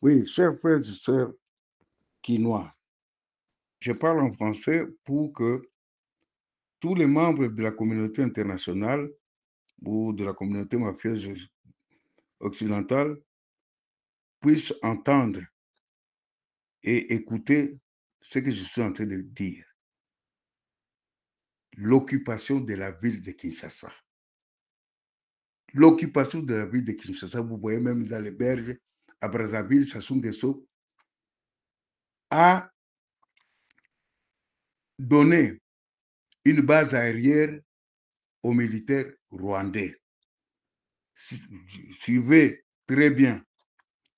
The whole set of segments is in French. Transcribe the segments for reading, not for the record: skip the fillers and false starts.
Oui, chers frères et sœurs quinois, je parle en français pour que tous les membres de la communauté internationale ou de la communauté mafieuse occidentale puissent entendre et écouter ce que je suis en train de dire. L'occupation de la ville de Kinshasa. L'occupation de la ville de Kinshasa, vous voyez même dans les berges, à Brazzaville, Sassou Nguesso, a donné une base aérienne aux militaires rwandais. Suivez très bien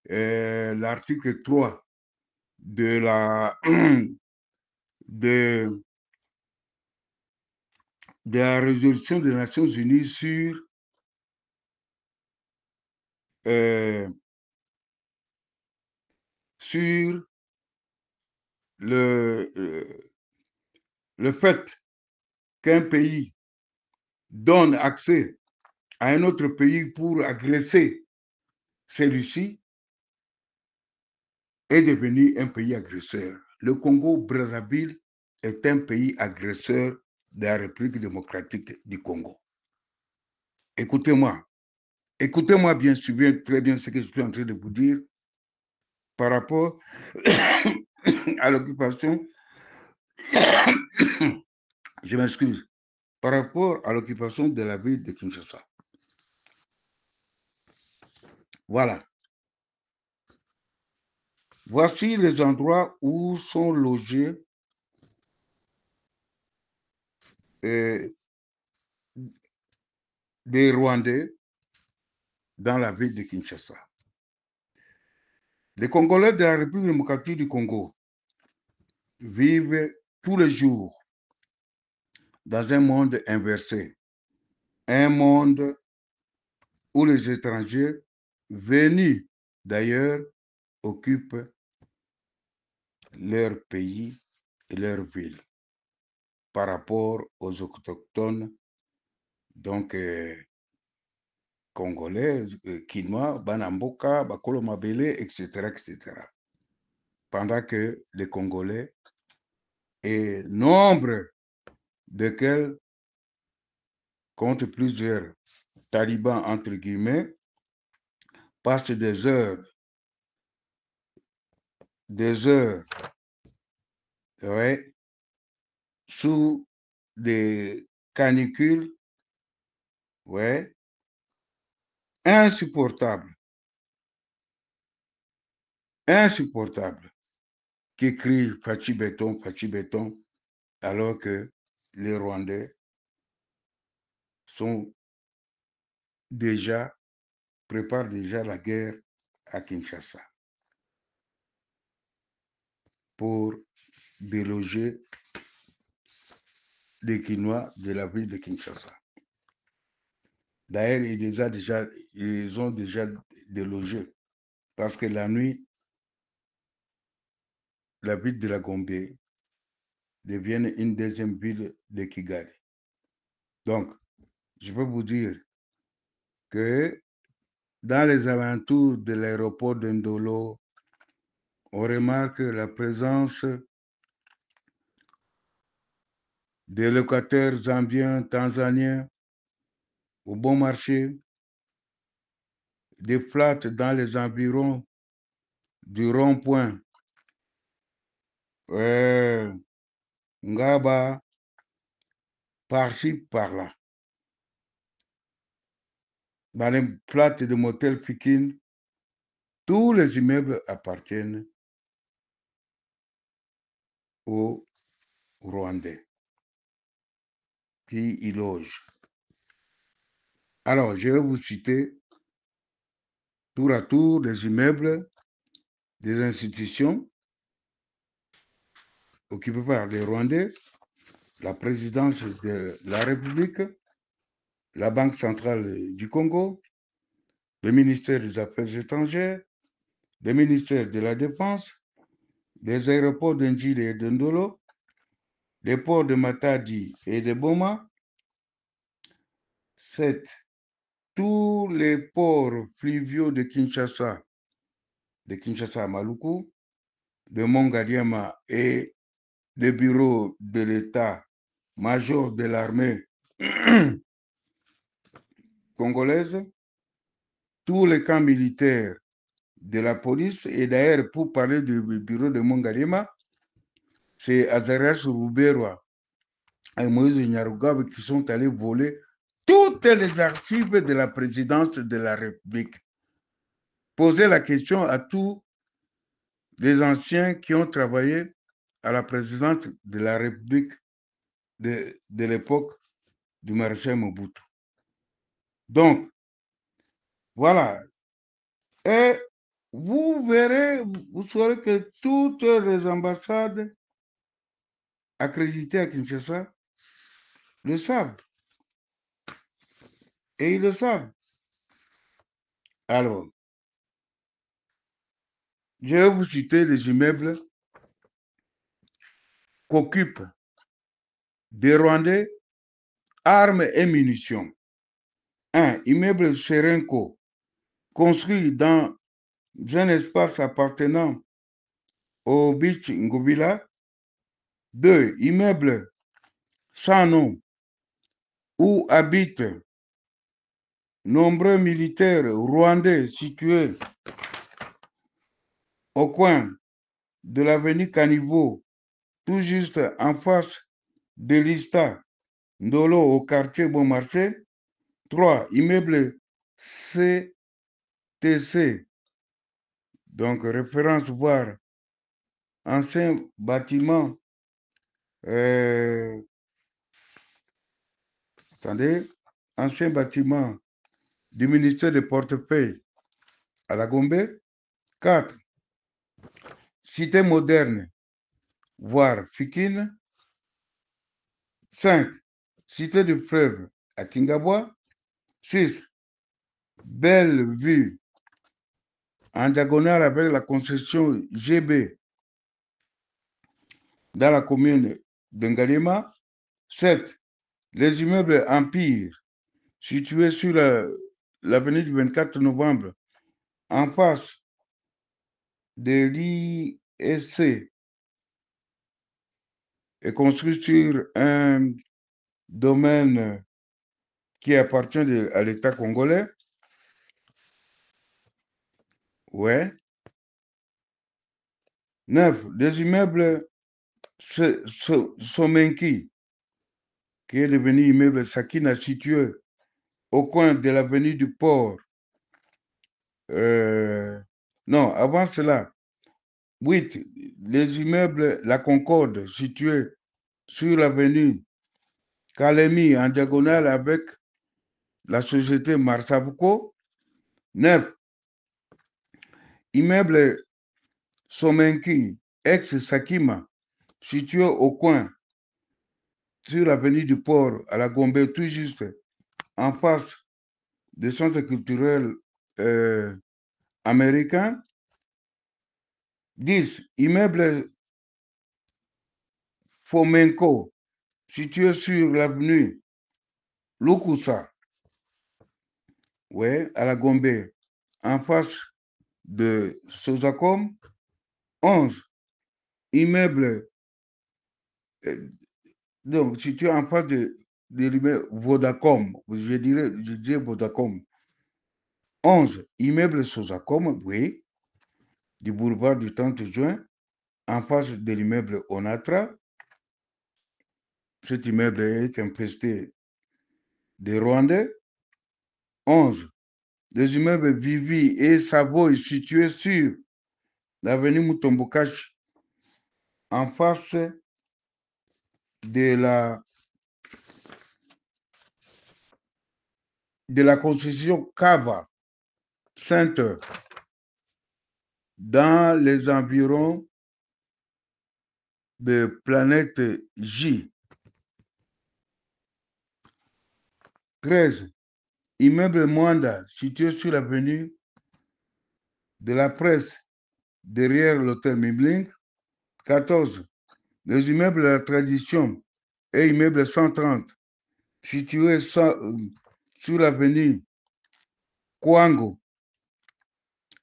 l'article 3 de la, de, de la résolution des Nations Unies sur le fait qu'un pays donne accès à un autre pays pour agresser celui-ci est devenu un pays agresseur. Le Congo-Brazzaville est un pays agresseur de la République démocratique du Congo. Écoutez-moi. Écoutez-moi bien, suivez très bien ce que je suis en train de vous dire par rapport à l'occupation, je m'excuse, par rapport à l'occupation de la ville de Kinshasa. Voilà. Voici les endroits où sont logés des Rwandais dans la ville de Kinshasa. Les Congolais de la République démocratique du Congo vivent tous les jours dans un monde inversé, un monde où les étrangers venus d'ailleurs occupent leur pays et leur ville par rapport aux autochtones, donc congolais, quinois, banamboka, bakolo mabele, etc., etc. Pendant que les Congolais, et nombre desquels comptent plusieurs talibans, entre guillemets, passent des heures, ouais, sous des canicules, ouais, insupportables, qui crient Fachi Béton, alors que les Rwandais préparent déjà la guerre à Kinshasa pour déloger les Quinois de la ville de Kinshasa. D'ailleurs, ils ont déjà délogé parce que la nuit, la ville de la Gombe devient une deuxième ville de Kigali. Donc, je peux vous dire que dans les alentours de l'aéroport de Ndolo, on remarque la présence des locataires zambiens, tanzaniens au bon marché, des flats dans les environs du rond-point Ngaba, par-ci, par-là. Dans les flats de motel Fikin, tous les immeubles appartiennent aux Rwandais qui y logent. Alors, je vais vous citer tour à tour des immeubles, des institutions occupées par les Rwandais, la présidence de la République, la Banque centrale du Congo, le ministère des Affaires étrangères, le ministère de la Défense, les aéroports d'Ndjili et de Ndolo, les ports de Matadi et de Boma. 7. Tous les ports fluviaux de Kinshasa de Kinshasa à Maluku, de Mongadiema et le bureau de l'État-major de l'armée congolaise, tous les camps militaires de la police, et d'ailleurs, pour parler du bureau de Mongadiema, c'est Azarias Ruberwa et Moïse Nyarugab qui sont allés voler toutes les archives de la présidence de la République. Poser la question à tous les anciens qui ont travaillé à la présidence de la République de l'époque du maréchal Mobutu. Donc, voilà. Et vous verrez, vous saurez que toutes les ambassades accréditées à Kinshasa le savent. Et ils le savent. Alors, je vais vous citer les immeubles qu'occupent des Rwandais, armes et munitions. 1. Immeuble Serenco, construit dans un espace appartenant au Beach Ngobila. 2. Immeuble sans nom, où habitent nombreux militaires rwandais situés au coin de l'avenue Caniveau, tout juste en face de l'Ista Ndolo au quartier Bon Marché. 3. Immeuble CTC, donc référence voire ancien bâtiment, attendez, ancien bâtiment du ministère des Portefeuilles à la Gombe. 4. Cité moderne, voire Fikine. 5. Cité du fleuve à Kingabwa. 6. Belle vue en diagonale avec la concession GB dans la commune d'Ngalima. 7. Les immeubles Empire situés sur l'avenue du 24 novembre en face de l'ISC est construit sur un domaine qui appartient à l'État congolais. Ouais. 9. Les immeubles Somenki, qui est devenu immeuble Sakina, situé au coin de l'avenue du Port. Non, avant cela. 8. Les immeubles La Concorde, situés sur l'avenue Kalemi en diagonale avec la société Marsabuko. 9. Immeuble Somenki, ex-Sakima, situé au coin sur l'avenue du Port à la Gombe, tout juste en face du centre culturel américain. 10. Immeuble Fomenko, situé sur l'avenue Lukusa, ouais, à la Gombe, en face de Sozacom. 11. Immeuble, donc situé en face de l'immeuble Vodacom, je dirais Vodacom. 11. Immeuble Sozacom, oui, du boulevard du 30 juin, en face de l'immeuble Onatra. Cet immeuble est infesté des Rwandais. 11. Les immeubles Vivi et Savoy situés sur l'avenue Mutombokashi, en face de la concession Kava Center, dans les environs de Planète J. 13. Immeuble Mwanda, situé sur l'avenue de la Presse, derrière l'hôtel Mibling. 14. Les immeubles de la Tradition et immeuble 130, situés sur l'avenue Kwango,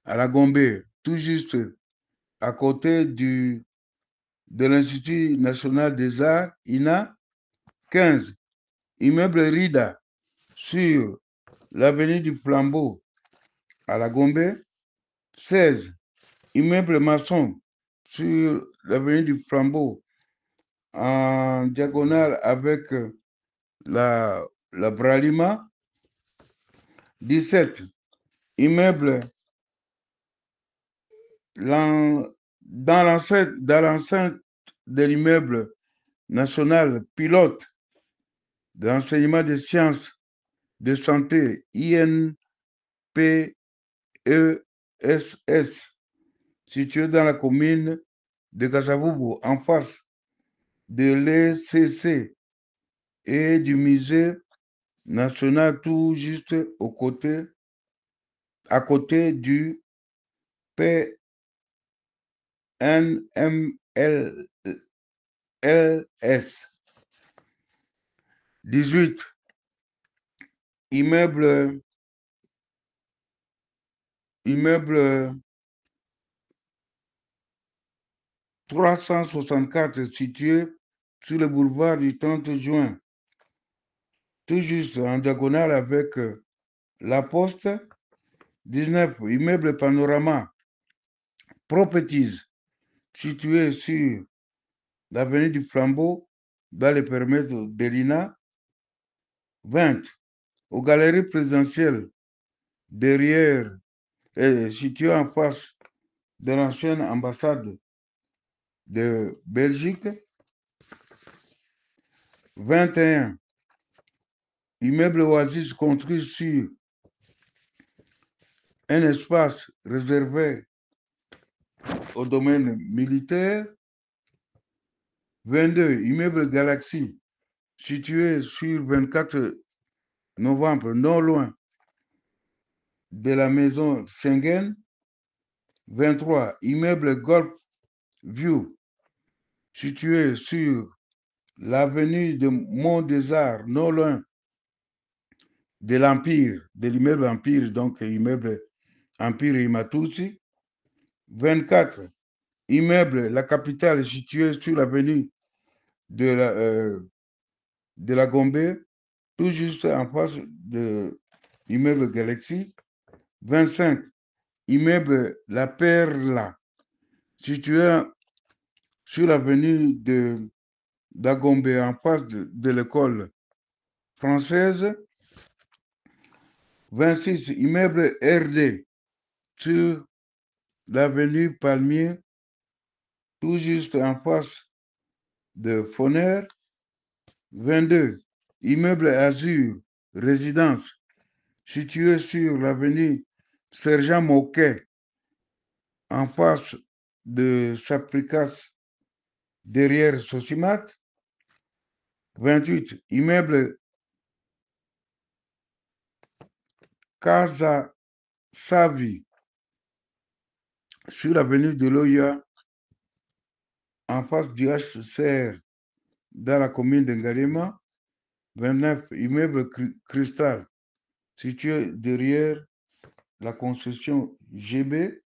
à la Gombe, tout juste à côté de l'Institut national des arts, INA. 15, immeuble Rida, sur l'avenue du Flambeau à la Gombe. 16, immeuble Masson, sur l'avenue du Flambeau en diagonale avec la Bralima. 17, immeuble dans l'enceinte de l'immeuble national pilote d'enseignement des sciences de santé INPESS, situé dans la commune de Kasavubu, en face de l'ECC et du musée national, tout juste à côté du PNMLS. 18, immeuble 364 situé sur le boulevard du 30 juin, tout juste en diagonale avec la Poste. 19, immeuble Panorama Properties, situé sur l'avenue du Flambeau, dans les périmètres de l'INA. 20, aux galeries présidentielles, derrière, situé en face de l'ancienne ambassade de Belgique. 21, immeuble Oasis construit sur un espace réservé au domaine militaire. 22, immeuble Galaxy, situé sur 24 novembre, non loin de la maison Schengen. 23, immeuble Golf View, situé sur l'avenue de Mont-des-Arts, non loin de l'Empire, de l'immeuble Empire, donc immeuble Empire Imatusi. 24, immeuble La Capitale, situé sur l'avenue de la Gombe, tout juste en face de l'immeuble Galaxy. 25, immeuble La Perla, situé sur l'avenue de Dagombe, en face de l'école française. 26, immeuble RD, sur l'avenue Palmier, tout juste en face de Foner. 22, immeuble Azur, résidence, situé sur l'avenue Sergent Moquet, en face de Sapricas, derrière Sosimat. 28, immeuble Casa Savi, sur l'avenue de Loya, en face du HCR, dans la commune de Ngalema. 29, immeuble Cristal, situé derrière la concession GB.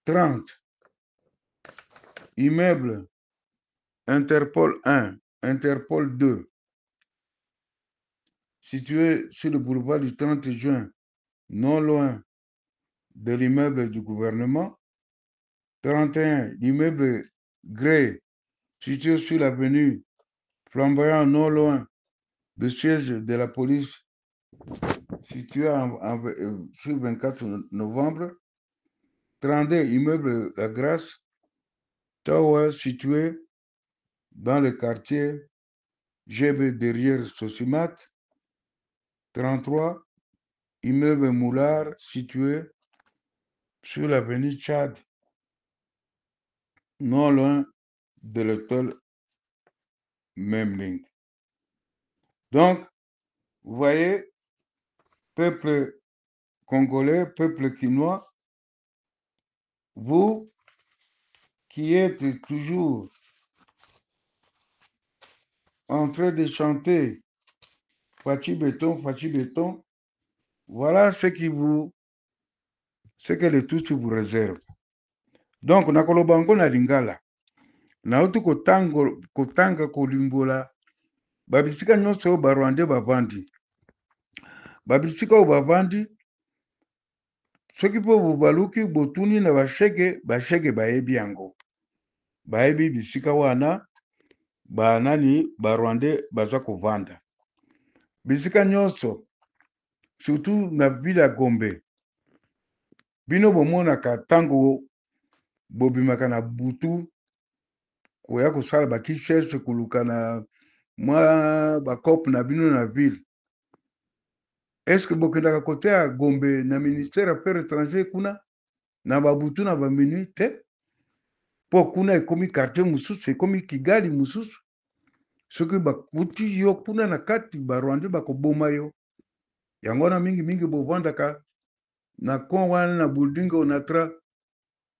30, immeuble Interpol 1, Interpol 2, situé sur le boulevard du 30 juin, non loin de l'immeuble du gouvernement. 31, l'immeuble Grey, situé sur l'avenue Flamboyant, non loin du siège de la police, situé sur 24 novembre. 32, immeuble La Grâce Tower, situé dans le quartier GB derrière Sosimat. 33, immeuble Moulard, situé sur l'avenue Tchad, non loin de l'hôtel Memling. Donc, vous voyez, peuple congolais, peuple quinois, vous qui êtes toujours en train de chanter Fachi Béton, Voilà ce que les Tutsi vous réservent. Donc, nakoloba ngo na lingala. Nauti kotanga kolimbola babisika nyonso oyo barwandais bavandi. Babisika oyo bavandi, soki mpo bobaluki botuni na bashege bayebi yango. Bayebi bisika wana banani barwandais baza kovanda. Bisika nyonso, surtout na ville ya Gombe, bino bomonaka tango bobimaka na butu koya kosala bakisheche koluka na mwa bakope na bino na ville. Est-ce que bokendaka kote ya Gombe na ministère ya affaires étrangères kuna na babutu na baminu te? Po kuna ekomi quartier mususu, ekomi Kigali mususu. Soki bakuti yo kuna na kati barwandais bakoboma yo. Yango na mingi bovandaka na kon wana na building onatra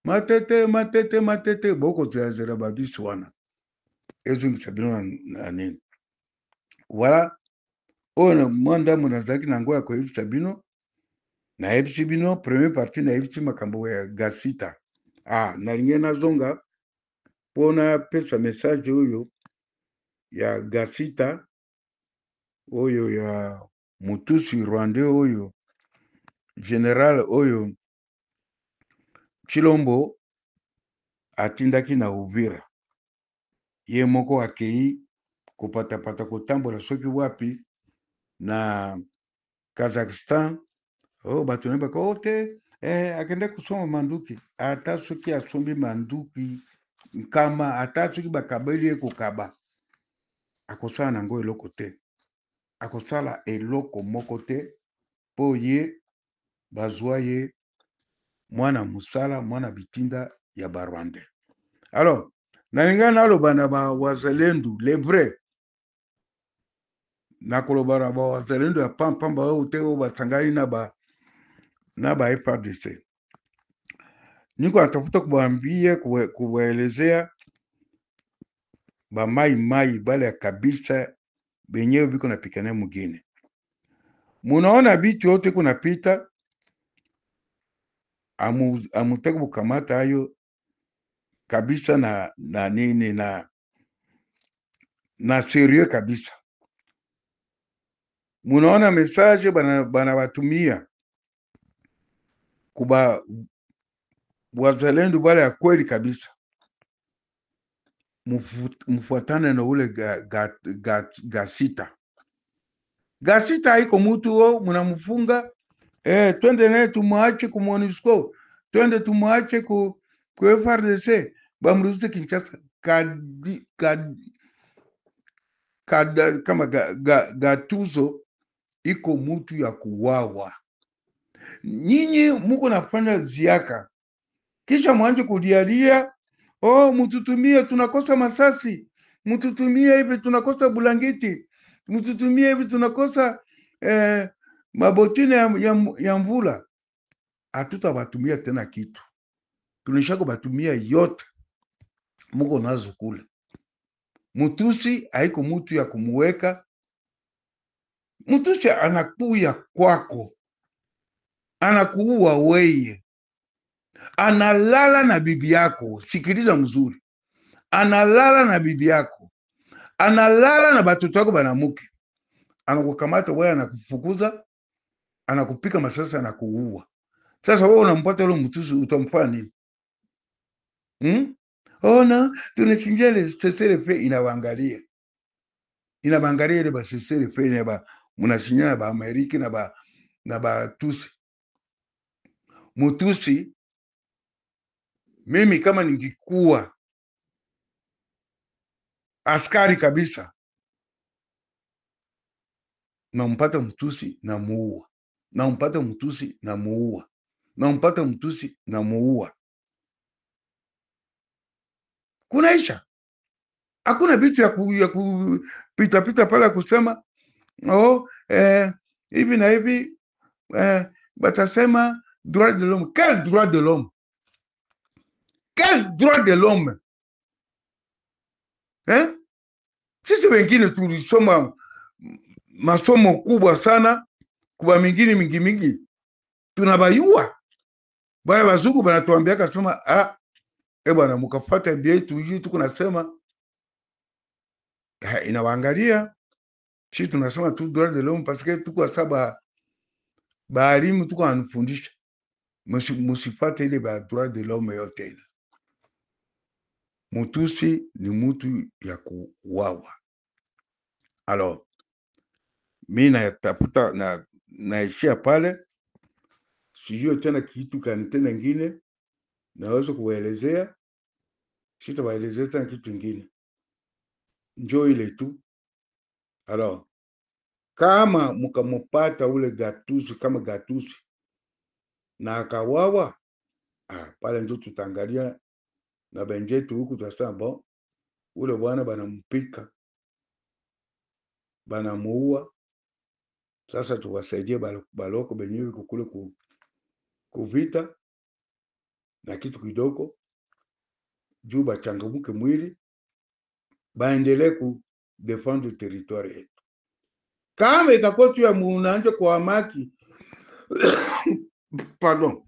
matete boko zera babisi wana. Ezungisa bino na nini. Voilà. Oyo mwanda munazaki nango ya koyebisa bino. Nayebisi bino premier partie nayebisi makambo ya Gasita. Nalingi nazonga pona pesa message oyo ya Gasita oyo ya Mutusi Rwandais oyo general oyo Chilombo atindaki na Uvira. Ye moko akei kopatapata kotambola soki wapi na Kazakhstan. Bato ne bako te akende kusoma manduki. Ata soki asombi manduki nkama, ata soki bakabeli ye kokaba, akosala nango eloko te. Akosala eloko moko te po ye bazwa ye mwana musala, mwana bitinda ya barwandais. Alors, nalinga naloba na ba wazalendu, les vrais. Nakoloba na ba wazalendu ya pamba oyo te oyo batangani na ba FARDC. Niko natafuta kuwaambia, kuwaelezea ba mai bale ya kabisa benyewe biko napikania mugine. Munaona bitu yote kunapita, amutaki bukamata ayo kabisa na nini na serieux kabisa. Munaona message bana batumia kuba wazalendo bale ya kweli kabisa. Mfuatane na ule Gasita. Gasita haiko mutu o munamufunga, twende naye tumwache ku MONUSCO, twende tumwache ku FARDC, bamrudishe Kinshasa. Kama Gatuzo iko mutu ya kuwawa. Nyinyi muko nafanya ziaka, kisha mwanje kulialia, mututumie tunakosa masasi, mututumie hivi tunakosa bulangiti, mututumie hivi tunakosa mabotine ya mvula. Hatutabatumia tena kitu, tunashaka batumia yote muko nazo kule. Mutusi haiko mutu ya kumuweka. Mutusi anakuya kwako, anakuua weye, analala na bibi yako. Sikiliza mzuri, analala na bibi yako, analala na batoto yako banamuke, anakukamata wewe, anakufukuza, anakupika masasa, anakuua. Sasa wewe unampata yule Mutusi, utamfanya nini? Ona tunachinjia le cessez-le-feu, inawaangalia ile ba cessez-le-feu ne ba munashinya na ba Amerika na ba Tusi. Mutusi, mimi kama ningikuwa askari kabisa, nampata Mutusi na muua, nampata Mutusi na muua, nampata Mutusi na muua. Kunaisha. Hakuna vitu ya kupita pala kusema hivi na hivi, batasema droit de l'homme. Quel droit de l'homme? Quel droit de l'homme? Sisi wengine tulisoma masomo kubwa sana kuba mingine mingi tunabayua bwana bazungu banatuambia kasema bwana mkafuata bietu hii tuko nasema inawaangalia sisi tunasema tu droit de l'homme parce que tuko saba baalimu tuko anufundisha musifate ile ba droit de l'homme yote ile. Mutusi ni mutu ya kuwawa. Alors mi natafuta naishia pale, sijui tena kitu kani tena ngine naweza kuwaelezea, sitawaelezea tena kitu ingine, njoo ile tu. Alors kama mkamupata ule gatusi kama gatusi na akawawa, pale ndio tutaangalia na benjetu huku, tutasema bon, ule bwana banampika banamuua. Sasa tuwasaidie baloko benyewe kukule kuvita na kitu kidogo juu bachangamuke mwili baendelee ku defendre territoire yetu. Kama ikakuwa tu ya munanje kwa maki pardon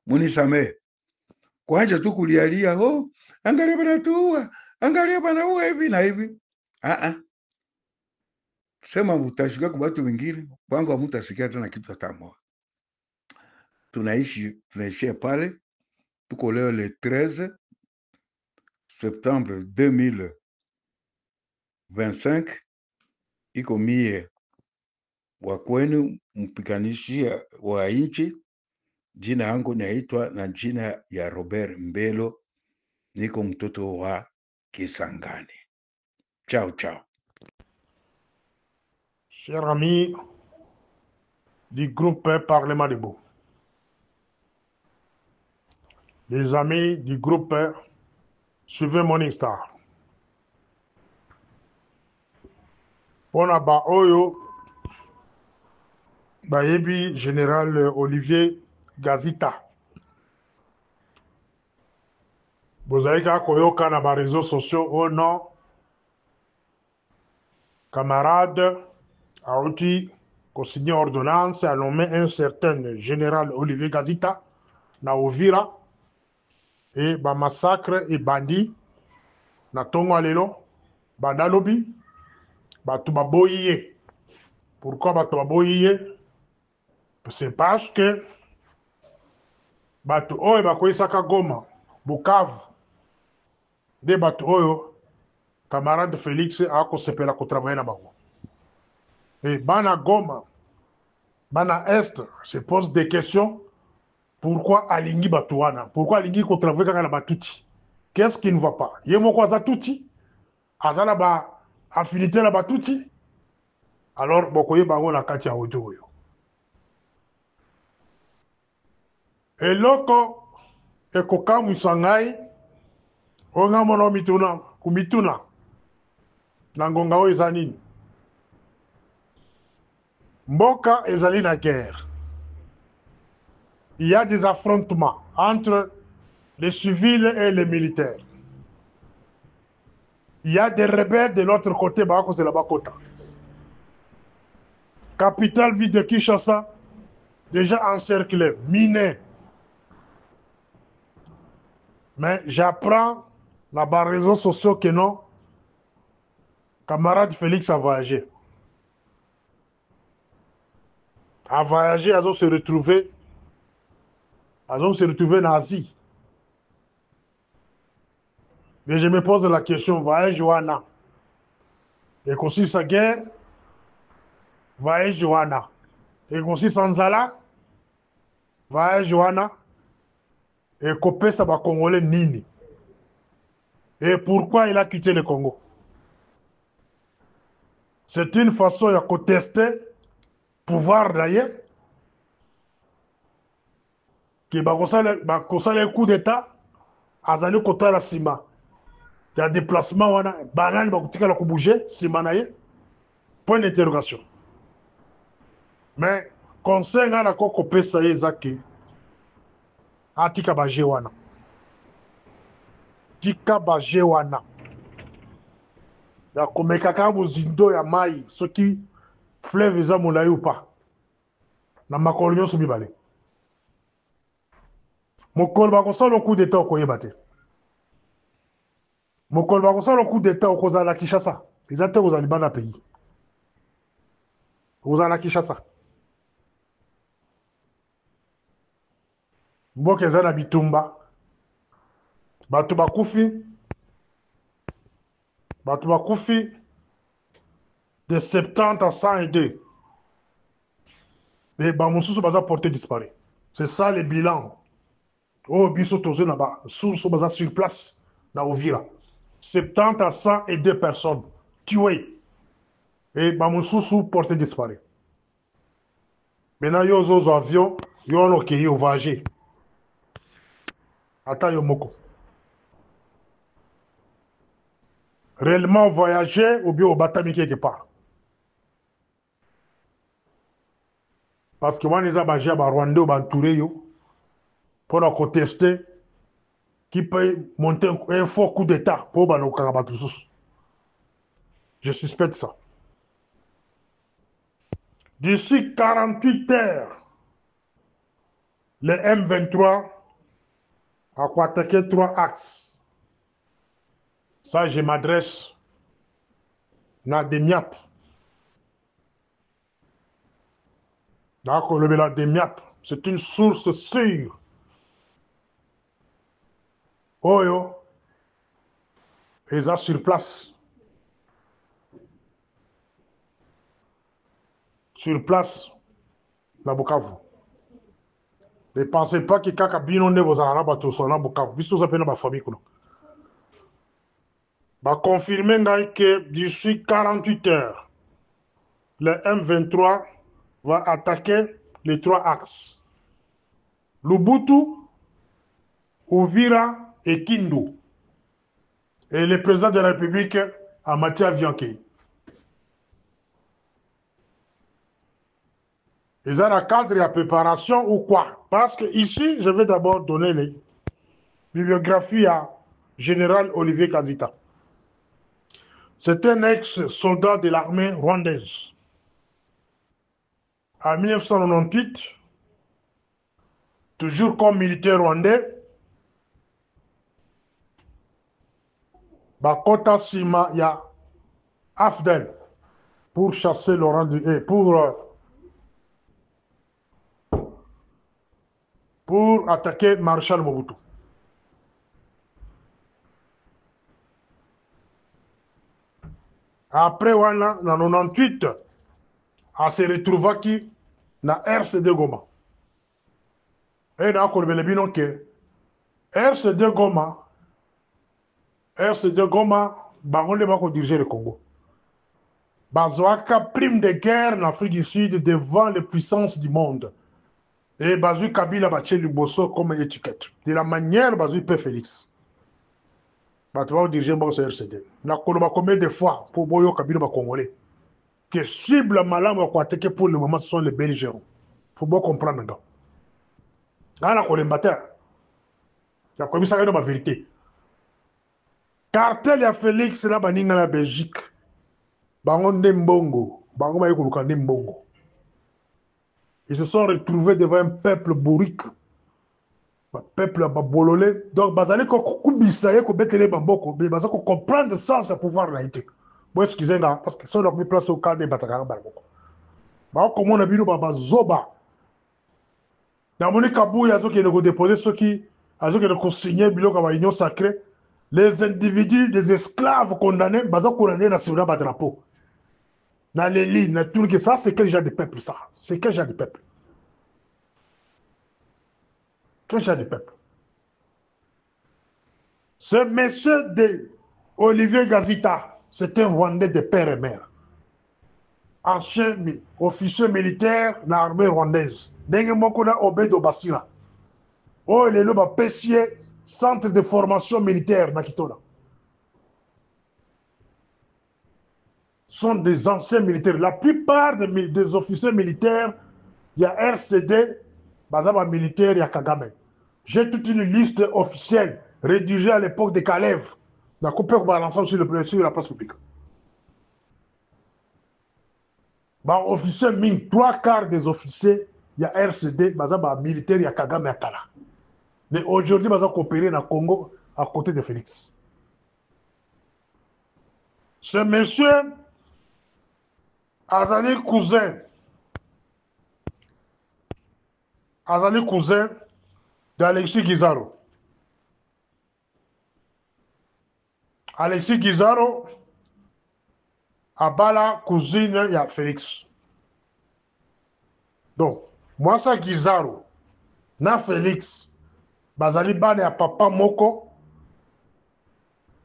munisamee kwaanja tu kulialia, angalia banatuua, angalia banaua hivi na hivi. Sema mutashika kwa watu wengine, kwangu hamutasikia tena kitu hata moja. Tunaishia pale, tuko leo le 13 septembre 2025, iko mie wa kwenu mpikanishi wa nchi. Jina yangu naitwa na jina ya Robert Mbelo, niko mtoto wa Kisangani. Ciao, ciao. Chers amis du groupe Parlement debout, les amis du groupe Suivez Morning Star, pona ba oyo bayebi général Olivier Gazita, bozalika koyoka na ba réseaux sociaux au nom camarade Aouti co-signé ordonnance a nommé un certain général Olivier Gazita na Uvira et ba massacre et bandit na tongo alelo bandalobi batu baboyiye. Pourquoi batu baboyiye? C'est parce que batu oyo bakoyisaka Goma, Bukavu, de batu oyo camarade Félix akosepela kotravailler na bango. Et bana Goma, bana Est se pose des questions. Pourquoi alingi batuana? Pourquoi alingi kotravailler kaka na batuti? Qu'est-ce qui ne va pas? Yemoko aza tuti, azala ba affinité na batuti. Alors bokoye bango na kati ya oto oyo. Eloko ekokamwisa ngai onga mona mituna kumituna na ngonga oyo eza nini? Mboka ezali na guerre. Il y a des affrontements entre les civils et les militaires. Il y a des rebelles de l'autre côté, c'est là-bas côté. Capitale ville de Kinshasa, déjà encerclée, minée. Mais j'apprends dans les réseaux sociaux que non, camarade Félix a voyagé. A voyagé, ils ont se retrouvé en Asie. Mais je me pose la question, voyage Johanna. Et aussi sa guerre, voyage Johanna. Et aussi Sanzala, voyage Johanna. Et Kopé ça va Congolais Nini. Et pourquoi il a quitté le Congo? C'est une façon de contester pouvoir d'ailleurs. Qui va le coup d'état, azali kota la sima. Il y a des déplacements, banane va bouger, sima naye. Point d'interrogation. Mais conseil à la Kopé ça y est zaki. Atika baje wana. Tika baje wana. ya komekaka bozindo ya mai soki fleuve eza molai ou pas na makolo nyonso mibale mokolo bakosala coup d'état okoyeba te mokolo bakosala coup d'état okozala na Kinshasa eza te kozala libanda pays okozala na Kinshasa mboka eza na bitumba bato bakufi de 70 à 102 mais bamosusu baza porté disparu c'est ça le bilan oyo biso tozwi na basusu baza sur place na Uvira 70 à 102 personnes tuées et bamosusu porté disparu maintenant yo ozozwa avion yo wana okei ovage ata yo moko réellement voyager ou bien obatami quelque part parce que wana eza baje ya barwandais oyo bantouré yo mpona koteste qui peut monter un fort coup d'état pour banokaka bato susu je suspecte ça d'ici 48 heures le M23 a attaqué 3 axes. Ça, je m'adresse à Demiap. D'accord, le Demiap, c'est une source sûre. Oyo, ils sont sur place. Sur place, na Bukavu. Ne pensez pas que kaka bino ne vous en a tous na Bukavu. Biso ça peut na famille kuno. Ba confirmer que d'ici 48 heures, le M23 va attaquer les 3 axes. Lubutu, Uvira et Kindu. Et le président de la République a Mathieu Vianke. Ils ont un cadre de préparation ou quoi? Parce que ici, je vais d'abord donner les bibliographies à Général Olivier Kazita. C'est un ex-soldat de l'armée rwandaise. En 1998, toujours comme militaire rwandais, Bakota Sima, il y a Afdel pour chasser Laurent Duvalier, pour attaquer Marshal Mobutu. Après, en 98, on se retrouve qui na RCD Goma. Et là, on a dit que RCD Goma, on va diriger le Congo. Bazoaka prime de guerre en Afrique du Sud devant les puissances du monde. Et Bazou Kabila Baché Luboso comme étiquette. De la manière Bazou P. Félix. Tu vas diriger le RCD. Na koloba combien de fois pour Boyo Kabila ba Congolais. Que cible malade pour attaquer pour le moment ce sont les belligérants. Faut bien comprendre gars. Là na kolembater. Ya komi ça ma vérité. Cartel ya Félix na baninga la Belgique. Bango ndembongo, bango ba yekoluka ndembongo. Ils se sont retrouvés devant un peuple bourrique. Un peuple babololé. Donc, bazali ko kubisa ko betele bamboko, mais bazali ko comprendre ça, c'est pouvoir laïté. Bon, excusez-moi, parce que ça leur mis place au cadre de Batakara Barboko. Bah, comme on a vu, bah, zoba. Dans mon kabou, il y a ceux qui ont déposé, ceux qui ont consigné, bilo comme union sacrée. Les individus, des esclaves condamnés, bazali condamnés dans ce drapeau. Dans les lignes, tout que ça, c'est quel genre de peuple ça? C'est quel genre de peuple? Quel genre de peuple? Ce monsieur de Olivier Gazita, c'est un Rwandais de père et mère. Ancien officier militaire dans l'armée rwandaise. Dengue Mokona Obedo Basira. Oh, il est là, Pessier, centre de formation militaire, Nakitola. Sont des anciens militaires. La plupart des officiers militaires, il y a RCD, Bazaba militaire, il y a Kagame. J'ai toute une liste officielle rédigée à l'époque de Kalev. La coupure balançant sur la place publique. Bah, officier ming, 3/4 des officiers, il y a RCD, bah, militaire, il y a Kagame Akala. Mais aujourd'hui, bah, coopérer dans le Congo à côté de Félix. Ce monsieur, Azali cousin d'Alexis Guizaro. Alexis Guizaro, Abala, cousine, il y a Félix. Donc, moi, ça Guizaro, na Félix, Bazali Bane à papa Moko,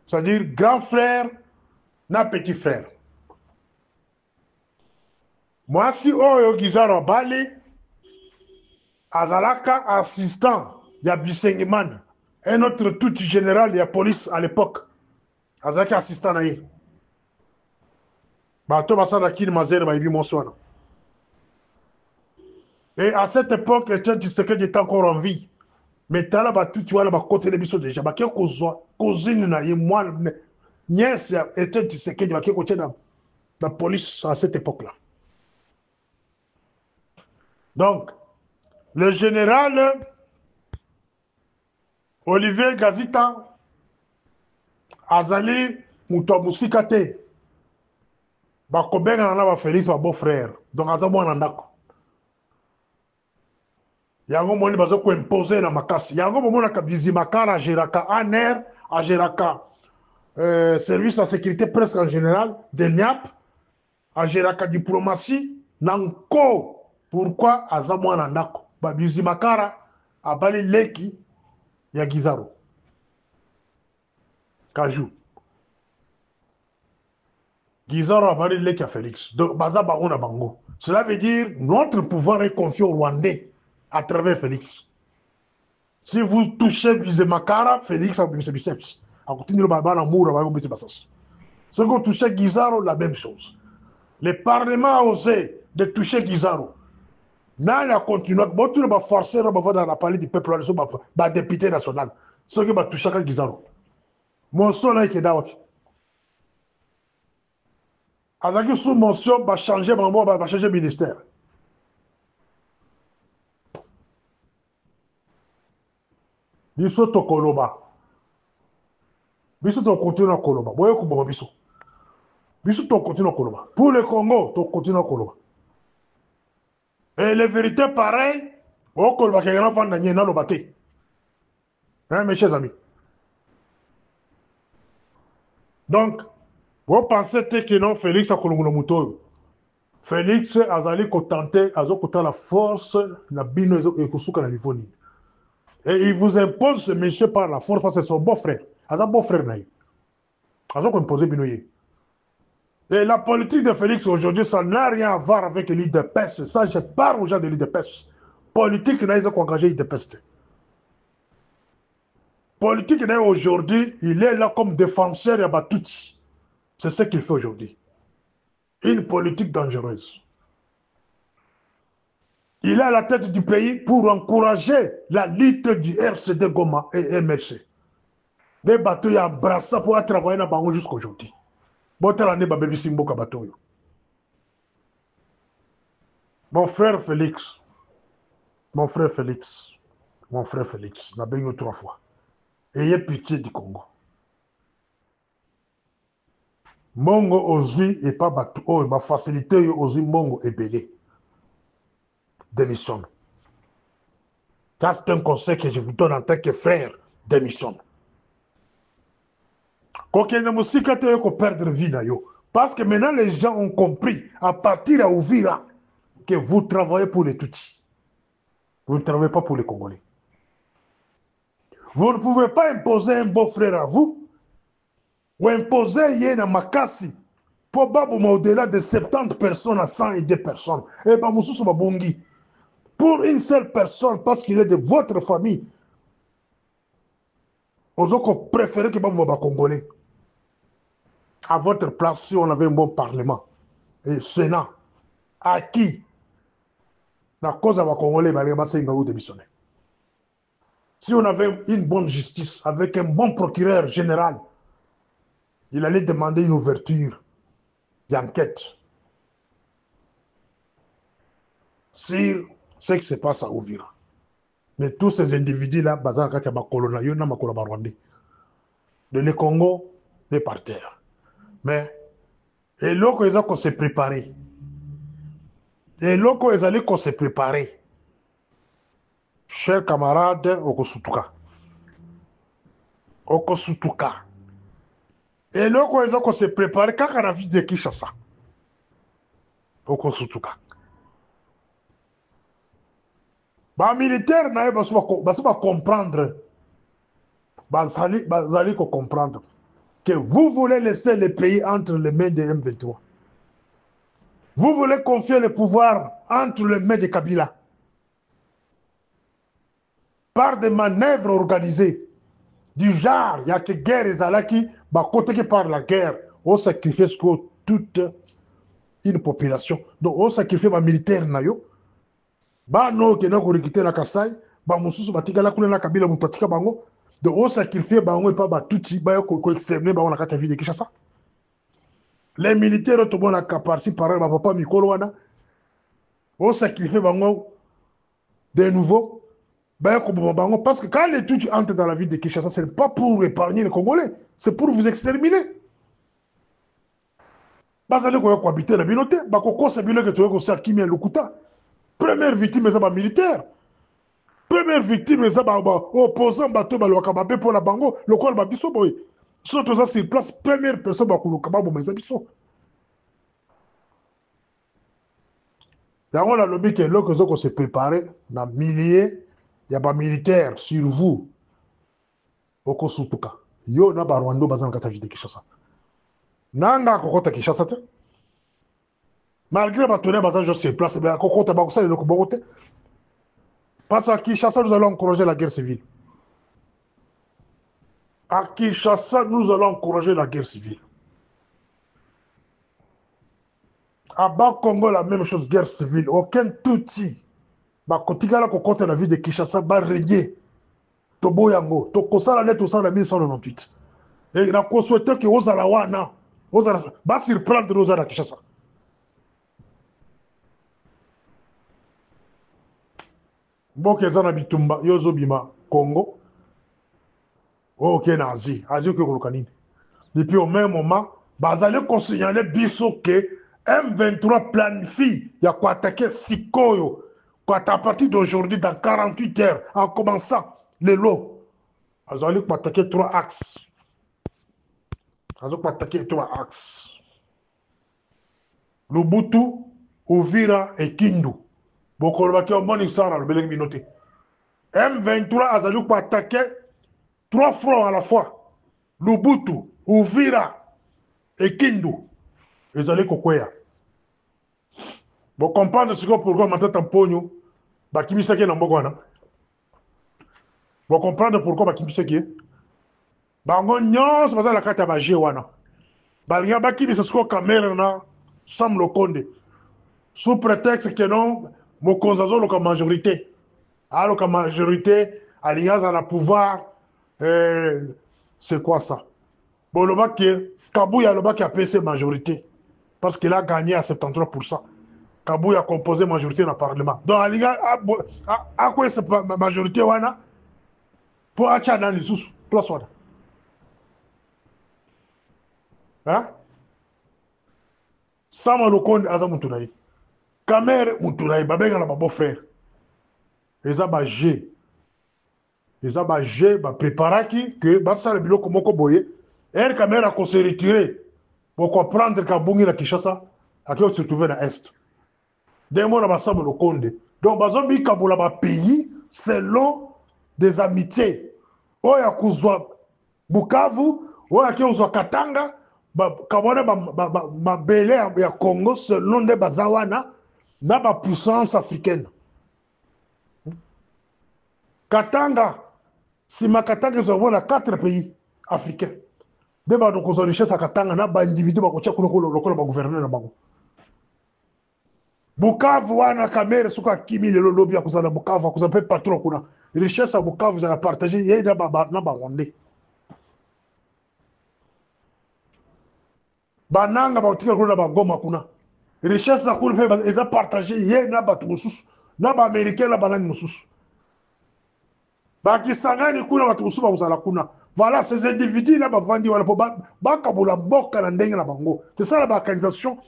c'est-à-dire grand frère, na petit frère. Moi, si Oyo Guizaro Bali, Azalaka assistant, il y a Bisengiman, un autre tout général, il y a police à l'époque. Azalaka assistant, naïe. Bato Basada Kine Mazer, Baibi Monsouana. Et à cette époque, Etienne Tshisekedi était encore en vie. Mais tala ba tout tu vois là ba côté de biso déjà ba ke kozwa cousine na ye moi nièce Etienne Tshisekedi ba ke côté dans la police à cette époque-là. Donc le général Olivier Gazita azali muto musika te ba kobenga na ba Félix ba beau frère donc azamo na ndako yango moni bazo ko imposer na makasi yango bomona ka bizimakara geraka aner a geraka service de sécurité presque en général de NIAP a geraka diplomatie nanko pourquoi azamo na ndako ba bizimakara abali leki ya Guizaro Kajou Guizaro abali leki ya Félix donc baza bango na bango cela veut dire notre pouvoir est confié aux Rwandais à travers Félix. Si vous touchez Bizimakara, Félix a mis biceps. A continuer le baba na moura ba ngobeti basas. Si vous touchez Guizaro, la même chose. Le Parlement a osé de toucher Guizaro. N'a la continué. Bon, tout le monde va forcer dans la palais du peuple, le député national. Ce qui va toucher Guizaro. Mon son là qui est là. Avec sous mention, va changer le ministère. Biso to koloba. Biso to continue à koloba. Boye ko boba biso. Biso to continue à koloba. Pour le Congo, to continue à koloba. Et les vérités pareilles, au koloba ke grand fan na nyena lo baté. Hein mes chers amis. Donc, vous pensez que non Félix a kolongola muto. Félix azali ko tenter azokota la force na bino e kosuka na niveau ni. Et il vous impose ce monsieur par la force parce que c'est son beau-frère. C'est un beau-frère. Il a imposé Binoye. Et la politique de Félix aujourd'hui, ça n'a rien à voir avec l'IDPS. Ça, je parle aux gens de l'IDPS. Politique n'a pas engagé l'IDPS. Politique n'a aujourd'hui, il est là comme défenseur et Batouti. C'est ce qu'il fait aujourd'hui. Une politique dangereuse. Il est à la tête du pays pour encourager la lutte du RCD Goma et MLC. Des bateaux y embrassent pour travailler dans le Bango jusqu'à aujourd'hui. Mon frère Félix, mon frère Félix, n'a pas eu 3 fois. Ayez pitié du Congo. Mongo Ozi et pas bateau, oh, ma facilité Ozi Mongo et belé. Démissionne. Ça, c'est un conseil que je vous donne en tant que frère. Démissionne. Quand il y a une perdre vie, parce que maintenant les gens ont compris, à partir à Ouvira, que vous travaillez pour les Tutsis. Vous ne travaillez pas pour les Congolais. Vous ne pouvez pas imposer un beau-frère à vous, ou imposer Yéna Makassi, probablement au-delà de 70 personnes à 102 personnes. Et bien, Moussou Babungi. Pour une seule personne, parce qu'il est de votre famille, vous avez préféré que vous soyez Congolais. À votre place, si on avait un bon parlement et Sénat, à qui la cause de Congolais va démissionner. Si on avait une bonne justice, avec un bon procureur général, il allait demander une ouverture d'enquête. sur ce qui se passe à Ouvira. Mais tous ces individus-là, bazar kati bakolona yo na makolo ba Rwandais. Le Congo est par terre. Mais et loko ils ont se préparer. Et loko ils allaient qu'on se préparer. Chers camarades, okosutuka. Okosutuka. Et loko ils ont qu'on se préparer quand on a vu de Kinshasa. Okosutuka. Ba militaire na ba comprendre. Bazali ko comprendre que vous voulez laisser le pays entre les mains de M23. Vous voulez confier le pouvoir entre les mains de Kabila. Par des manœuvres organisées. Du genre, il y a que guerre et zalaki, côté que par la guerre, on sacrifie toute une population. Donc on sacrifie les militaires nayo. No ke na ko rikite na Kasai, mususu batikala kule na Kabila mupatika bango. Donc on sacrifie bango et pas batuti, ko exterminer bango na kati ville de Kinshasa. Les militaires tout bon na kaparsi par papa Mikolo wana. On sacrifie bango de nouveau. Parce que quand les Tutsis entrent dans la ville de Kinshasa, ce n'est pas pour épargner les Congolais, c'est pour vous exterminer. Bazali ko habiter la binote, ko se bino que tu ko sa Kimi Lukuta. Première victime c'est ba militaire. Première victime c'est ba opposant bato ba lo kababe pour la bango, le quoi ba biso boy. Surtout ça sur place première personne ba ko kababo mais biso. Yango la lobby que l'autre ko se préparer na milliers. Il y a pas militaire sur vous. Okosutuka. Yo na ba Rwanda bazana kata vide Kinshasa. Nanga kokota Kinshasa te. Malgré ba tonner bazana je sur place ba kokota ba kosa le kobote. Parce qu'à Kinshasa nous allons encourager la guerre civile. À Kinshasa nous allons encourager la guerre civile. À Bas-Congo la même chose, guerre civile. Aucun touti. Kotikala kokota la ville de Kinshasa ba régner tobo yango to kosala net osala 1998 et na ko souhaiter que ozala wana ozala ba surprendre ozala Kinshasa mboka ezana bitumba yozo bima Congo OK na Asie ko koluka nini depuis au même moment bazali ko signaler biso que M23 planifie ya ko attaquer Sikoyo. À partir d'aujourd'hui, dans 48 heures, en commençant les lots, ils allons attaquer 3 axes. Ils allons attaquer 3 axes. Lubutu, Uvira et Kindu. Beaucoup de gens ont dit M23 ils allons attaquer 3 fronts à la fois. Lubutu, Uvira et Kindu. Ils allons kokwea. Vous comprenez ce que pourquoi maintenant Tamponio Bakimisaki na mboko wana. Vous comprenez pourquoi Bakimisaki bango nyonso baza la kata ba je wana. Balinga bakimisa siko kamera na Sam Lokonde. Sous prétexte que non mokonzazo loka majorité. Alors que majorité alliance à la pouvoir c'est quoi ça? Bon le bac Kabouya le bac a PC majorité parce qu'il a gagné à 73%. Kabou a composé majorité dans le Parlement. Donc, il y a quoi cette majorité wana pour acheter dans les sous place wana. Hein? Sama Lokonde aza mutunayi. Kamere mutunayi babenga na babo frère. Eza ba G. Eza ba G ba préparaki que ba sala biloko moko boye. Er kamera ko se retirer pour comprendre Kabungi na Kinshasa a qui se trouver dans est. Donc, bazombi kabula ba pays selon des amitiés. Oya kuzwa Bukavu, oya kuzwa Katanga, kabona ba belé ya Congo selon des bazawana na ba puissance africaine. Katanga, si ma Katanga zobona 4 pays africains. Deba do kozo richesse Katanga na ba individu ba kocha lokolo ba gouverneur na bango. Bukavu wana kamere suka kimi lelo lobby ya kuzana Bukavu akuza pe patron kuna richesse ya Bukavu za partager yeye na ba Rwandais bananga ba utika kuna ba Goma kuna richesse ya kuna mpe eza partage ye na bato mosusu na baaméricain na banani mosusu bakisangani kuna bato mosusu bakozala kuna voilà ces individus là bavandi wana mpo bakabola mboka na ndenge na bango c'est ça la baorganisation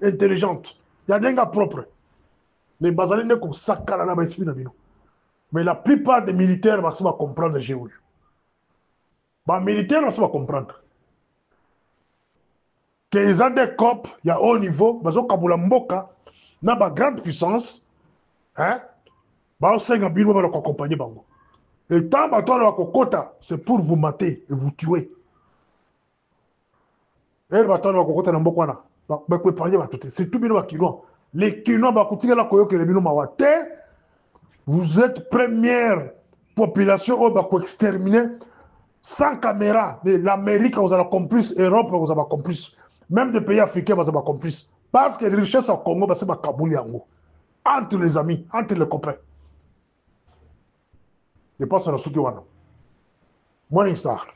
intelligente ya ndenge propre mais bazali nde kosakana na baesprit na bino mais la plupart des militaires basi bacomprendre je oyo bamilitaire basi bacomprendre que eza nde cop ya haut niveau bazokabola mboka na bagrande puissance baosenga bino bana koaccompagner bango et tant bato wana bakokota c'est pour vous mater et vous tuer ere bato wana bakokota na mboka wana bakoépargne bato te surtout bino bakinois les kinois bakotikala koyokela bino mawa te vous êtes première population oyo bakoexterminer sans caméra mais l'Amérique ozala complice Europe ozala complice même des pays africains bazala complice parce que les richesses au Congo basi bakabuli yango entre les amis entre les copains je pense na suki wana Morning Star